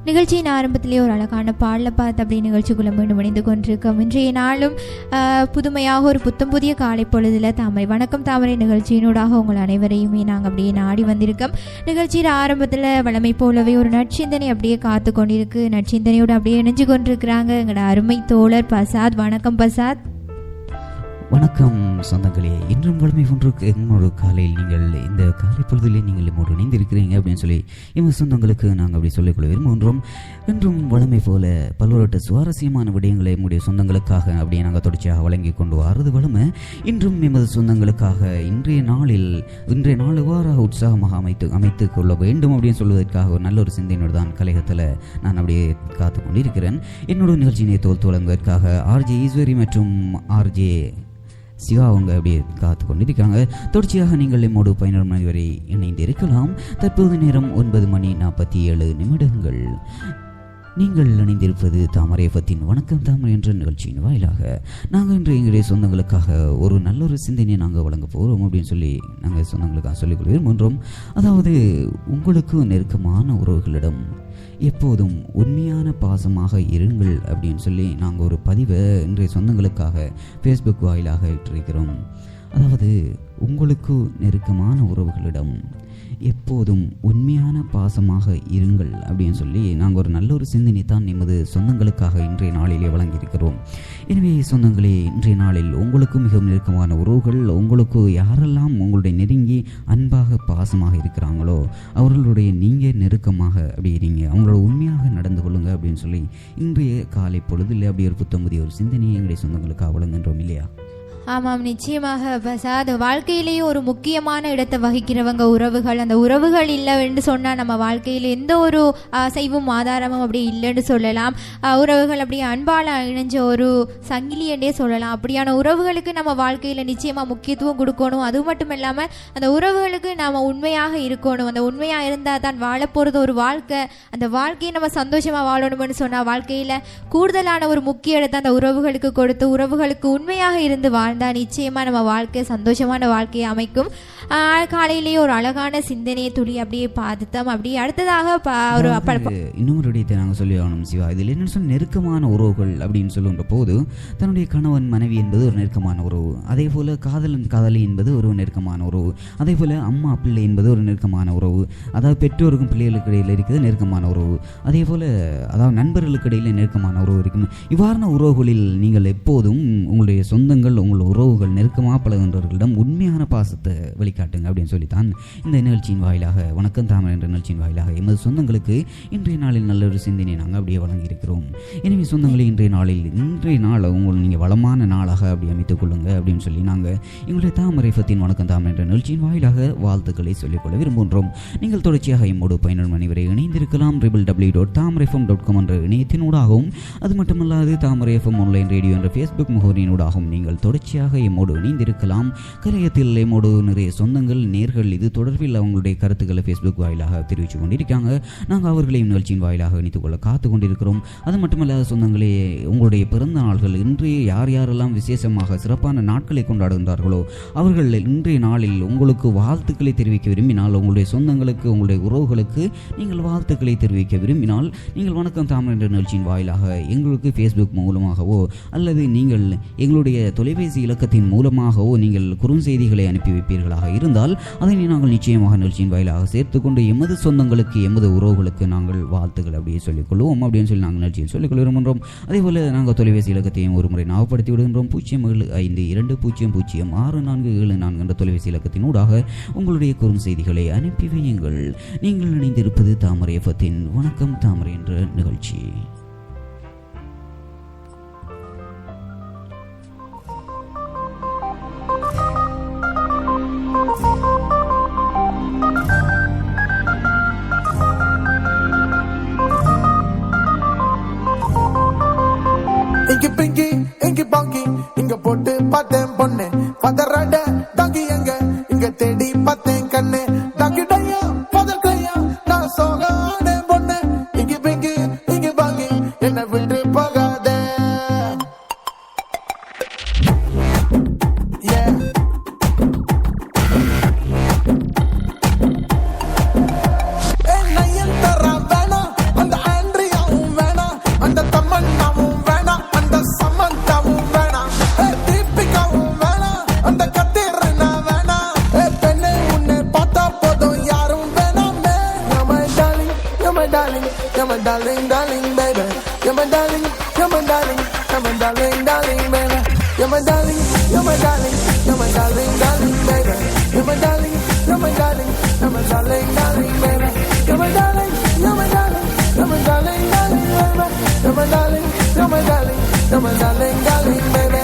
நிகழ்ச்சியின் ஆரம்பத்திலே ஒரு அழகான பாடலை பார்த்து அப்படியே நிகழ்ச்சிக்குள்ளே மீண்டும் இணைந்து கொண்டிருக்கோம். இன்றைய நாளும் புதுமையாக ஒரு புத்தம் புதிய காலை பொழுதில் தாமரை வணக்கம் தாமரை நிகழ்ச்சியினூடாக உங்கள் அனைவரையுமே நாங்கள் அப்படியே நாடி வந்திருக்கோம். நிகழ்ச்சியின் ஆரம்பத்தில் வளமை போலவே ஒரு நற்சிந்தனை அப்படியே காத்து கொண்டிருக்கு. நற்சிந்தனையோடு அப்படியே இணைஞ்சு கொண்டிருக்கிறாங்க எங்களோட அருமை தோழர் பசாத். வணக்கம் பசாத். வணக்கம் சொந்தங்களே, இன்றும் வளமை ஒன்றுக்கு எங்களோட காலையில் நீங்கள் இந்த காலை பொழுதிலே நீங்கள் நம்மோடு இணைந்திருக்கிறீங்க அப்படின்னு சொல்லி எங்கள் சொந்தங்களுக்கு நாங்கள் அப்படி சொல்லிக்கொள்ள விரும்புகின்றோம். இன்றும் வளமை போல பல்வேறு சுவாரஸ்யமான விடயங்களை நம்முடைய சொந்தங்களுக்காக அப்படியே நாங்கள் தொடர்ச்சியாக வழங்கி கொண்டு வரது வளமை. இன்றும் எமது சொந்தங்களுக்காக இன்றைய நாள் எவ்வாறாக உற்சாகமாக அமைத்து கொள்ள வேண்டும் அப்படின்னு சொல்வதற்காக ஒரு நல்ல ஒரு சிந்தனையோடு தான் கலையகத்தில் நான் அப்படியே காத்து கொண்டிருக்கிறேன். என்னோட நிகழ்ச்சியினை தோல் வழங்குவதற்காக ஆர்ஜே ஈஸ்வரி மற்றும் ஆர்ஜே சிவா அவங்க அப்படியே காத்து கொண்டிருக்காங்க. தொடர்ச்சியாக நீங்கள் நம்மோடு 11 மணி வரை இணைந்து இருக்கலாம். தற்போது நேரம் 9:47. நீங்கள் இணைந்திருப்பது தாமரை எஃப்எத்தின் வணக்கம் தாமரை என்ற நிகழ்ச்சியின் வாயிலாக நாங்கள் இன்று எங்களுடைய சொந்தங்களுக்காக ஒரு நல்ல ஒரு சிந்தனையை நாங்கள் வழங்க போகிறோம் அப்படின்னு சொல்லி நாங்கள் சொந்தங்களுக்காக சொல்லிக்கொள்ள விரும்புகின்றோம். அதாவது, உங்களுக்கு நெருக்கமான உறவுகளிடம் எப்போதும் உண்மையான பாசமாக இருங்கள் அப்படின்னு சொல்லி நாங்கள் ஒரு பதிவை இன்றைய சொந்தங்களுக்காக ஃபேஸ்புக் வாயிலாக இட்டிருக்கிறோம். அதாவது, உங்களுக்கு நெருக்கமான உறவுகளிடம் எப்போதும் உண்மையான பாசமாக இருங்கள் அப்படின்னு சொல்லி நாங்கள் ஒரு நல்ல ஒரு சிந்தனை தான் எமது சொந்தங்களுக்காக இன்றைய நாளிலே வழங்கியிருக்கிறோம். எனவே சொந்தங்களே, இன்றைய நாளில் உங்களுக்கு மிகவும் நெருக்கமான உறவுகள், உங்களுக்கு யாரெல்லாம் உங்களுடைய நெருங்கி அன்பாக பாசமாக இருக்கிறாங்களோ அவர்களுடைய நீங்கள் நெருக்கமாக அப்படி இருங்க, அவங்களோட உண்மையாக நடந்து கொள்ளுங்க அப்படின்னு சொல்லி இன்றைய காலை பொழுதில் அப்படி ஒரு புத்தமுதிய ஒரு சிந்தனையை எங்களுடைய சொந்தங்களுக்காக வழங்குகின்றோம் இல்லையா? ஆமாம், நிச்சயமாக பசாத். வாழ்க்கையிலேயே ஒரு முக்கியமான இடத்தை வகிக்கிறவங்க உறவுகள். அந்த உறவுகள் இல்லைன்னு சொன்னால் நம்ம வாழ்க்கையில் எந்த ஒரு அசைவும் ஆதாரமும் அப்படியே இல்லைன்னு சொல்லலாம். உறவுகள் அப்படியே அன்பால் இணைஞ்ச ஒரு சங்கிலியண்டே சொல்லலாம். அப்படியான உறவுகளுக்கு நம்ம வாழ்க்கையில் நிச்சயமாக முக்கியத்துவம் கொடுக்கணும். அது மட்டும் இல்லாமல் அந்த உறவுகளுக்கு நாம் உண்மையாக இருக்கணும். அந்த உண்மையாக இருந்தால் தான் வாழப்போகிறது ஒரு வாழ்க்கை. அந்த வாழ்க்கையை நம்ம சந்தோஷமாக வாழணும்னு சொன்னால் வாழ்க்கையில் கூடுதலான ஒரு முக்கிய இடத்தை அந்த உறவுகளுக்கு கொடுத்து உறவுகளுக்கு உண்மையாக இருந்து வாழ்ந்தால் நிச்சயமாக நம்ம வாழ்க்கை சந்தோஷமான வாழ்க்கையை அமைக்கும். காலையிலேயே ஒரு அழகான சிந்தனையை துளி அப்படியே பார்த்துட்டோம். அப்படியே அடுத்ததாக இன்னொரு இடத்தை நாங்கள் சொல்லி ஆகணும் சிவா. இதில் என்ன சொன்ன நெருக்கமான உறவுகள் அப்படின்னு சொல்லுன்ற போது தன்னுடைய கணவன் மனைவி என்பது ஒரு நெருக்கமான உறவு, அதே போல் காதலன் காதலி என்பது ஒரு நெருக்கமான உறவு, அதே போல் அம்மா பிள்ளை என்பது ஒரு நெருக்கமான உறவு, அதாவது பெற்றோருக்கும் பிள்ளைகளுக்கு இடையில் இருக்கிறது நெருக்கமான உறவு, அதே போல் அதாவது நண்பர்களுக்கு இடையில் நெருக்கமான உறவு இருக்கும். இவ்வாறான உறவுகளில் நீங்கள் எப்போதும் உங்களுடைய சொந்தங்கள் உங்கள் உறவுகள் நெருக்கமாக பழகின்றவர்களிடம் உண்மையான பாசத்தை வெளிக்காட்டுங்க அப்படின்னு சொல்லித்தான் இந்த நிகழ்ச்சியின் வாயிலாக வணக்கம் தாமரை என்ற நிகழ்ச்சியின் வாயிலாக எமது சொந்தங்களுக்கு இன்றைய நாளில் நல்ல ஒரு சிந்தனை நாங்கள் அப்படியே வழங்கியிருக்கிறோம். எனவே சொந்தங்களே, இன்றைய நாள் நீங்கள் வளமான நாளாக அப்படி அமைத்துக் கொள்ளுங்க அப்படின்னு சொல்லி நாங்கள் எங்களுடைய தாமரை எஃப்எத்தின் வணக்கம் தாமரை என்ற நிகழ்ச்சியின் வாயிலாக வாழ்த்துக்களை சொல்லிக்கொள்ள விரும்புகின்றோம். நீங்கள் தொடர்ச்சியாக எம்மோடு 11 மணி வரை இணைந்திருக்கலாம். www.tamarefm.com என்ற இணையத்தினூடாகவும், அது மட்டுமல்லாது தாமரை எஃப்எம் ஆன்லைன் ரேடியோ என்ற ஃபேஸ்புக் முகவரியினூடாகவும் நீங்கள் தொடர்ச்சியாக எம்மோடு இணைந்திருக்கலாம். கலையத்தில் எம்மோடு நிறைய சொந்தங்கள் நேர்கள் இது தொடர்பில் அவங்களுடைய கருத்துக்களை ஃபேஸ்புக் வாயிலாக தெரிவித்து கொண்டிருக்காங்க. நாங்கள் அவர்களையும் நிகழ்ச்சியின் வாயிலாக இணைத்துக் கொள்ள காத்து கொண்டிருக்கிறோம். அது மட்டுமல்லாத சொந்தங்களே, உங்களுடைய பிறந்த நாள்கள் இன்று யாரெல்லாம் விசேஷமாக சிறப்பான நாட்களை கொண்டாடுகின்றார்களோ அவர்கள் இன்றைய நாளில் உங்களுக்கு வாழ்த்துக்களை தெரிவிக்க விரும்பினால், உங்களுடைய சொந்தங்களுக்கு உங்களுடைய உறவுகளுக்கு நீங்கள் வாழ்த்துக்களை தெரிவிக்க விரும்பினால், நீங்கள் வணக்கம் தாமரை என்ற நிகழ்ச்சியின் வாயிலாக எங்களுக்கு ஃபேஸ்புக் மூலமாகவோ அல்லது நீங்கள் எங்களுடைய தொலைபேசி இலக்கத்தின் மூலமாகவோ நீங்கள் குறுஞ்செய்திகளை அனுப்பி வைப்பீர்களாக இருந்தால் அதை நாங்கள் நிச்சயமாக நிகழ்ச்சியின் வாயிலாக சேர்த்துக்கொண்டு எமது சொந்தங்களுக்கு எமது உறவுகளுக்கு நாங்கள் வாழ்த்துக்கள் அப்படியே சொல்லிக் கொள்வோம் அப்படின்னு சொல்லி நாங்கள் நிகழ்ச்சியில் சொல்லிக் கொள்கின்றோம். அதே போல் நாங்கள் தொலைபேசி இலக்கத்தையும் ஒரு முறை ஞாபகப்படுத்தி விடுகின்றோம். 0752006474 என்ற தொலைபேசி இலக்கத்தினூடாக உங்களுடைய குறுஞ்செய்திகளை அனுப்பி வையுங்கள். நீங்கள் இணைந்திருப்பது தாமரை எஃப்எத்தின் வணக்கம் தாமரை என்ற நிகழ்ச்சி. இங்கி பிங்கி இங்கி பாங்கி இங்க போட்டு பார்த்தேன் பொண்ணு பதறாட டாங்கி எங்க இங்க தேடி பார்த்தேன் கண்ணு டாங்கி டையா பதர் கையா நான் சோகான பொண்ணு இங்கி பிங்கி இங்கி பாங்கி என்ன விட்டு போகாத. நயன் தர வேணாம் அந்த Andre my darling, you're my darling, you're my darling, darling, baby. You're my darling, you're my darling, you're my darling, darling, baby. You're my darling, you're my darling, you're my darling, darling, baby. You're my darling, you're my darling, you're my darling, darling, baby.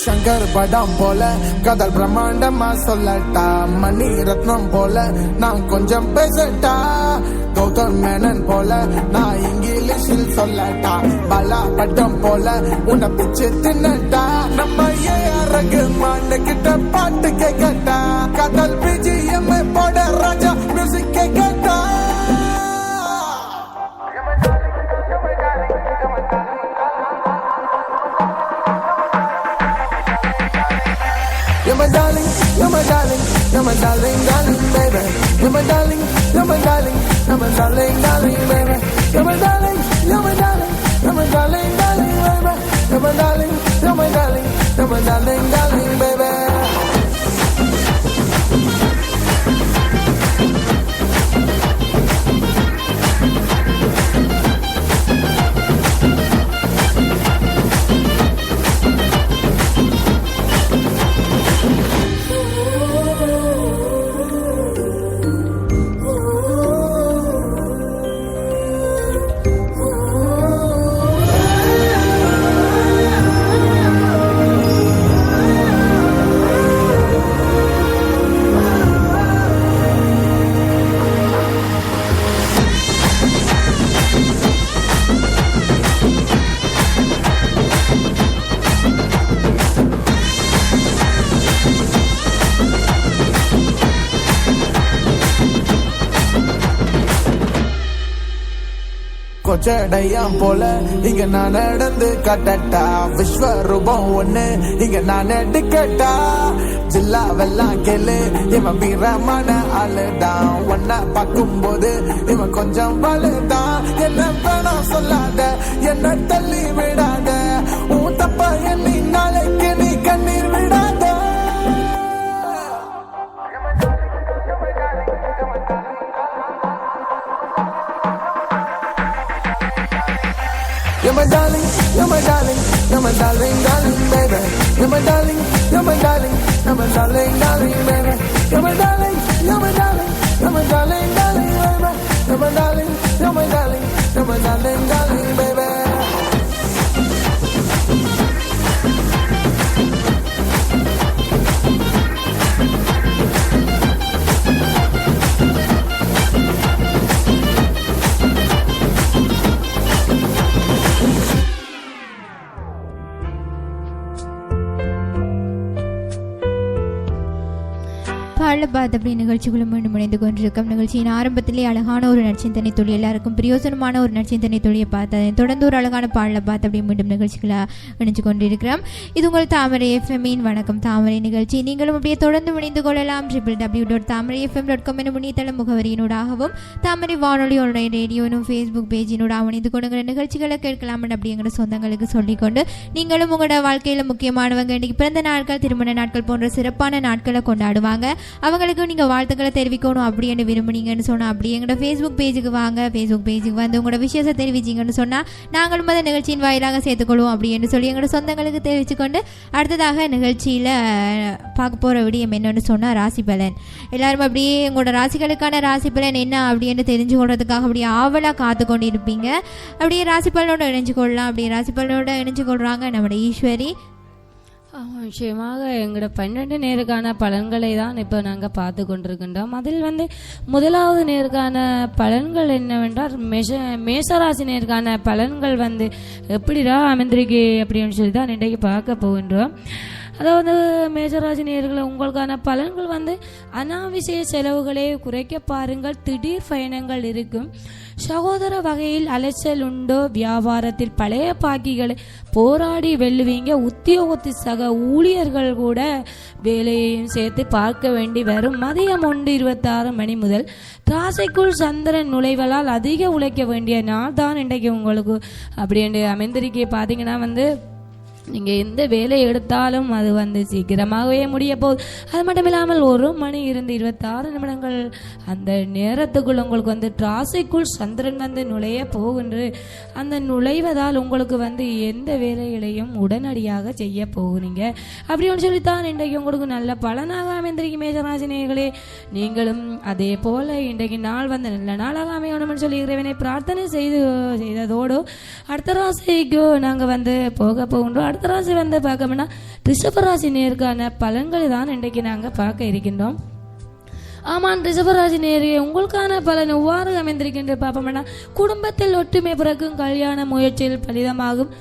Shankar படம் போல கதல் பிரம்மாண்டமா சொல்லட்டா, மணி ரத்னம் போல நான் கொஞ்சம் பேசட்டா, கௌதம் மேனன் போல நான் இங்கிலீஷில் சொல்லட்டா, பலா பட்டம் போல உன்னை பிச்சு தின்னட்டா, நம்ம ரகுமான் கிட்ட பாட்டு கேட்கட்டா, கதல் பிஜிஎம் போட ராஜா music கேட்கட்டா. You're my darling, you're my darling, you're my darling, darling, baby. You're my darling, you're my darling, you're my darling, darling, baby. You're my darling, you're my darling, you're my darling, darling, baby. You're my darling, you're my darling, you're my darling, darling, baby. கொச்சடையாம் போல இங்க நான் நடந்து கட்டட்டா, விஸ்வரூபம் ஒண்ணு இங்க நான் எடுக்கட்டா, ஜில்லாவெல்லாம் கேளு இவன் வீரமான ஆளுதான், ஒன்ன பார்க்கும் போது இவன் கொஞ்சம் வலுதான், என்ன வேணாம் சொல்லாத, என்ன தள்ளி விடாத, உன் தப்ப எண்ணி நாளைக்கு நீ கண்ணீர் விடாத. You're my darling, you're my darling, you're my darling, darling, baby. You're my darling, you're my darling, you're my darling, darling, baby. You're my darling, you're my darling, you're my darling, darling, baby. You're my darling, you're my darling, you're my darling, darling, baby. பாலபாத் அப்படி நிகழ்ச்சிக்குள்ள மீண்டும் இணைந்து கொண்டிருக்கும். நிகழ்ச்சியின் ஆரம்பத்திலே அழகான ஒரு நற்சிந்தனை தொழில், எல்லாருக்கும் பிரயோசனமான ஒரு நற்சிந்தனை தொழிலை பார்த்து அதை தொடர்ந்து ஒரு அழகான பாலபாத் அப்படி மீண்டும் நிகழ்ச்சிகளை இணைஞ்சு கொண்டிருக்கிறோம். இது உங்கள் தாமரை எஃப்எம்மின் வணக்கம் தாமரை நிகழ்ச்சி. நீங்களும் அப்படியே தொடர்ந்து இணைந்து கொள்ளலாம். www.tamarayfm.com எனும் இணையதள முகவரியினூடாகவும் தாமரை வானொலியோட ரேடியோனும் ஃபேஸ்புக் பேஜினூடாக இணைந்து கொண்டுங்கிற நிகழ்ச்சிகளை கேட்கலாம் அப்படிங்கிற சொந்தங்களுக்கு சொல்லிக்கொண்டு, நீங்களும் உங்களோட வாழ்க்கையில் முக்கியமானவங்க, இன்றைக்கு பிறந்த நாட்கள், திருமண நாட்கள் போன்ற சிறப்பான நாட்களை கொண்டாடுவாங்க, அவங்களுக்கு நீங்கள் வாழ்த்துக்களை தெரிவிக்கணும் அப்படின்னு விரும்புனீங்கன்னு சொன்னால் அப்படி எங்களோட ஃபேஸ்புக் பேஜுக்கு வாங்க. ஃபேஸ்புக் பேஜுக்கு வந்து உங்களோட விஷயத்தை தெரிவிச்சிங்கன்னு சொன்னால் நாங்களும் அதை நிகழ்ச்சியின் வாயிலாக சேர்த்துக்கொள்வோம் அப்படின்னு சொல்லி எங்களோட சொந்தங்களுக்கு தெரிவித்துக்கொண்டு, அடுத்ததாக நிகழ்ச்சியில் பார்க்க போகிற விடயம் என்னன்னு சொன்னால் ராசி பலன். எல்லாரும் அப்படியே உங்களோட ராசிகளுக்கான ராசி பலன் என்ன அப்படின்னு தெரிஞ்சு கொள்றதுக்காக அப்படியே ஆவலாக காத்து கொண்டு இருப்பீங்க. அப்படியே ராசி பலனோட இணைஞ்சு கொள்ளலாம். அப்படியே ராசி பலனோட இணைஞ்சு கொள்கிறாங்க நம்மளோட ஈஸ்வரி. நிச்சயமாக எங்களோட 12 நேருக்கான பலன்களை தான் இப்போ நாங்கள் பார்த்து கொண்டிருக்கின்றோம். அதில் முதலாவது நேருக்கான பலன்கள் என்னவென்றால் மேசராசி நேருக்கான பலன்கள் எப்படிடா அமைந்திருக்கு அப்படின்னு சொல்லி தான் இன்றைக்கு பார்க்க போகின்றோம். அதாவது மேஷராசி நேயர்களே, உங்களுக்கான பலன்கள் வந்து அனாவசிய செலவுகளை குறைக்க பாருங்கள். திடீர் பயணங்கள் இருக்கும். சகோதர வகையில் அலைச்சல் உண்டோ. வியாபாரத்தில் பழைய பாக்கிகளை போராடி வெல்லுவீங்க. உத்தியோகத்தில் சக ஊழியர்கள் கூட வேலையையும் சேர்த்து பார்க்க வேண்டி வரும். மதியம் 1:26 மணி முதல் ராசிக்குள் சந்திரன் நுழைவலால் அதிக உழைக்க வேண்டிய நாள் தான் இன்றைக்கு உங்களுக்கு அப்படி அமைந்திருக்கே. பார்த்தீங்கன்னா வந்து நீங்கள் எந்த வேலை எடுத்தாலும் அது வந்து சீக்கிரமாகவே முடிய போகுது. அது மட்டும் இல்லாமல் 1 மணி இருந்து 26 நிமிடங்கள் அந்த நேரத்துக்குள் உங்களுக்கு வந்து ராசிக்குள் சந்திரன் வந்து நுழைய போகின்ற அந்த நுழைவதால் உங்களுக்கு வந்து எந்த வேலைகளையும் உடனடியாக செய்ய போகிறீங்க. அப்படி ஒன்று சொல்லித்தான் இன்றைக்கு உங்களுக்கு நல்ல பலனாக அமைந்திருக்கு மேஷராசி நேயர்களே. நீங்களும் அதே போல் இன்றைக்கு நாள் வந்து நல்ல நாளாக அமையணும்னு சொல்லி இறைவனை பிரார்த்தனை செய்ததோடு அடுத்த ராசிக்கு நாங்கள் வந்து போகின்றோம். அடுத்த ராசி வந்து பார்க்கணும்னா ரிஷபராசி நேயருக்கான பலன்களை தான் இன்றைக்கு நாங்கள் பார்க்க இருக்கின்றோம். ஆமாம், ரிஷபராசி நேயரே, உங்களுக்கான பலன் எவ்வாறு அமைந்திருக்கின்ற பார்ப்போம்னா, குடும்பத்தில் ஒற்றுமை பிறக்கும். கல்யாண முயற்சியில் பலிதமாகும்.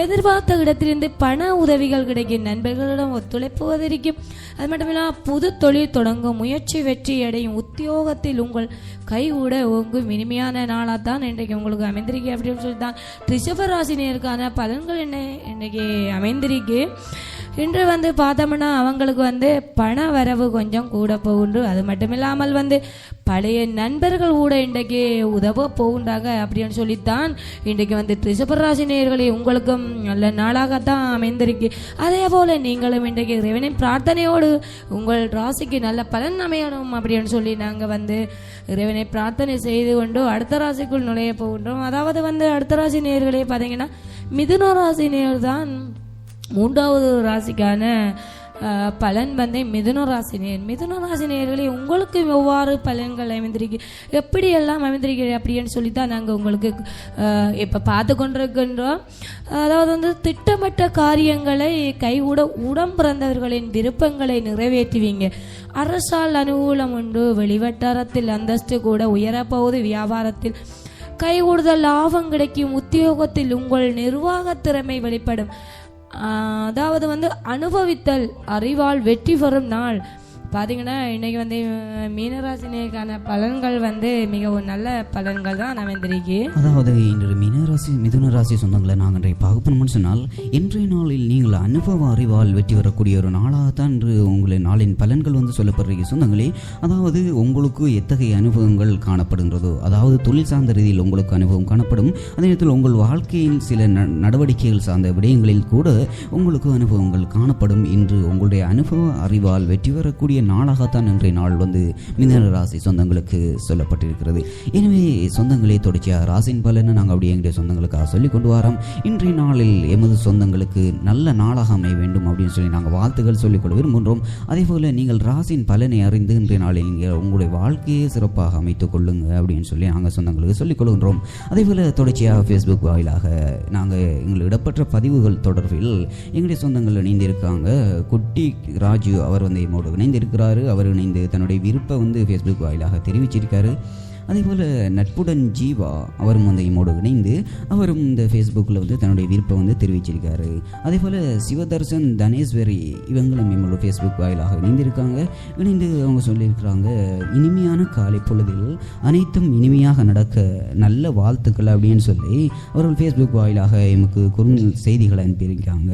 எதிர்பார்த்த இடத்திலிருந்து பண உதவிகள் கிடைக்கும். நண்பர்களிடம் ஒத்துழைப்பு அதிகரிக்கும். அது மட்டும் இல்லாமல் புது தொழில் தொடங்கும். முயற்சி வெற்றி அடையும். உத்தியோகத்தில் உங்கள் கைகூட ஓங்கும். இனிமையான நாளாக தான் இன்றைக்கு உங்களுக்கு அமைந்திருக்கு அப்படின்னு சொல்லி தான் ரிஷபராசினியருக்கான பலன்கள் இன்னைக்கு அமைந்திருக்கு. இன்று வந்து பார்த்தோம்னா அவங்களுக்கு வந்து பண வரவு கொஞ்சம் கூட போகுண்டு. அது மட்டும் இல்லாமல் வந்து பழைய நண்பர்கள் கூட இன்றைக்கு உதவ போகின்றாங்க அப்படின்னு சொல்லித்தான் இன்றைக்கு வந்து ரிஷபராசி நேயர்களே உங்களுக்கும் நல்ல நாளாகத்தான் அமைந்திருக்கு. அதே போல நீங்களும் இன்றைக்கு இறைவனின் பிரார்த்தனையோடு உங்கள் ராசிக்கு நல்ல பலன் அமையணும் அப்படின்னு சொல்லி நாங்கள் வந்து இறைவனை பிரார்த்தனை செய்து கொண்டு அடுத்த ராசிக்குள் நுழைய போகின்றோம். அதாவது வந்து அடுத்த ராசி நேயர்களே பார்த்தீங்கன்னா மிதுன ராசி நேயர் தான் 3வது ராசிக்கான பலன் வந்து மிதுன ராசி நேயர்களே உங்களுக்கு எவ்வாறு பலன்கள் அமைந்திருக்கு, எப்படியெல்லாம் அமைந்திருக்கு அப்படின்னு சொல்லி தான் நாங்கள் உங்களுக்கு இப்போ பார்த்து கொண்டிருக்கின்றோம். அதாவது வந்து திட்டமிட்ட காரியங்களை கைவிட உடம் பிறந்தவர்களின் விருப்பங்களை நிறைவேற்றுவீங்க. அரசால் அனுகூலம் உண்டு. வெளிவட்டாரத்தில் அந்தஸ்து கூட உயரப்போகுது. வியாபாரத்தில் கைகூடுதல் லாபம் கிடைக்கும். உத்தியோகத்தில் உங்கள் நிர்வாக திறமை வெளிப்படும். அதாவது வந்து அனுபவித்தல் அறிவால் வெற்றி பெறும் நாள். பார்த்தீங்கன்னா இன்றைக்கி வந்து மீனராசினியருக்கான பலன்கள் வந்து மிகவும் நல்ல பலன்கள் தான் அமைந்திருக்கு. அதாவது இன்று மிதுன ராசி சொந்தங்களை நாங்கள் இன்றைய பார்க்கணும்னு சொன்னால் இன்றைய நாளில் நீங்கள் அனுபவ அறிவால் வெற்றி வரக்கூடிய ஒரு நாளாகத்தான் இன்று உங்களை நாளின் பலன்கள் வந்து சொல்லப்படுற சொந்தங்களே. அதாவது உங்களுக்கு எத்தகைய அனுபவங்கள் காணப்படுகின்றதோ, அதாவது தொழில் சார்ந்த ரீதியில் உங்களுக்கு அனுபவம் காணப்படும். அதே நேரத்தில் உங்கள் வாழ்க்கையில் சில நடவடிக்கைகள் சார்ந்த விடயங்களில் கூட உங்களுக்கு அனுபவங்கள் காணப்படும். இன்று உங்களுடைய அனுபவ அறிவால் வெற்றி வரக்கூடிய நாளாகத்தான் இன்றைய நாள் வந்து மிதுன ராசி சொந்தங்களுக்கு சொல்லப்பட்டிருக்கிறது. எனவே சொந்தங்களே, தொடர்ச்சியாக ராசின் பலனை நாங்கள் அப்படியே எங்களுடைய சொந்தங்களுக்காக சொல்லிக் கொண்டு வரோம். இன்றைய நாளில் எமது சொந்தங்களுக்கு நல்ல நாளாக அமைய வேண்டும் அப்படின்னு சொல்லி நாங்கள் வாழ்த்துக்கள் சொல்லிக்கொள்ள விரும்புகின்றோம். அதே போல் நீங்கள் ராசின் பலனை அறிந்து இன்றைய நாளில் நீங்கள் உங்களுடைய வாழ்க்கையை சிறப்பாக அமைத்துக் கொள்ளுங்க அப்படின்னு சொல்லி நாங்கள் சொந்தங்களுக்கு சொல்லிக் கொள்கின்றோம். அதே போல் தொடர்ச்சியாக ஃபேஸ்புக் வாயிலாக நாங்கள் எங்களுக்கு இடப்பெற்ற பதிவுகள் தொடர்பில் எங்களுடைய சொந்தங்கள் இணைந்திருக்காங்க. குட்டி ராஜு அவர் வந்து என்னோடு இணைந்திருக்கிறாரு. அவர் இணைந்து தன்னுடைய விருப்பம் வந்து ஃபேஸ்புக் வாயிலாக தெரிவிச்சிருக்காரு. அதே போல் நட்புடன் ஜீவா அவரும் வந்து இம்மோடு இணைந்து அவரும் இந்த ஃபேஸ்புக்கில் வந்து தன்னுடைய விருப்பம் வந்து தெரிவிச்சிருக்காரு. அதே போல் சிவதர்சன் தனேஸ்வரி இவங்களும் இம்மோட ஃபேஸ்புக் வாயிலாக இணைந்திருக்காங்க. இணைந்து அவங்க சொல்லியிருக்கிறாங்க, இனிமையான காலை பொழுதில் அனைத்தும் இனிமையாக நடக்க நல்ல வாழ்த்துக்கள் அப்படின்னு சொல்லி அவர்கள் ஃபேஸ்புக் வாயிலாக எமக்கு செய்திகளை அனுப்பியிருக்காங்க.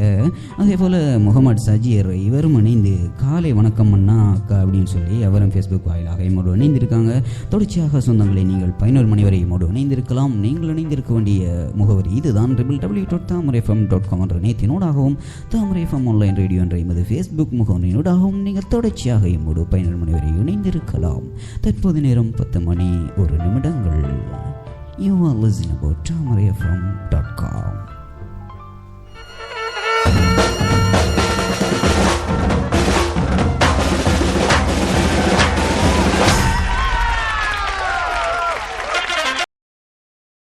அதே போல் முகமது சஜீர் இவரும் இணைந்து காலை வணக்கம் அண்ணா அக்கா அப்படின்னு சொல்லி அவரும் ஃபேஸ்புக் வாயிலாக இம்மோடு இணைந்திருக்காங்க. தொடர்ச்சியாக சொந்த நீங்கள் 11 மணி வரை மோடு இணைந்திருக்கலாம். நீங்கள் இணைந்திருக்க வேண்டிய முகவரி இதுதான் www.tamarfm.com என்ற நேத்தினோடாகவும் தாமரை FM ஆன்லைன் ரேடியோ என்ற எமது ஃபேஸ்புக் முகவரினோடாகவும் நீங்கள் தொடர்ச்சியாக இம்மோடு 11 மணி வரை இணைந்திருக்கலாம். தற்போது நேரம் 10 மணி 1 நிமிடங்கள். You are listening about tamarfm.com.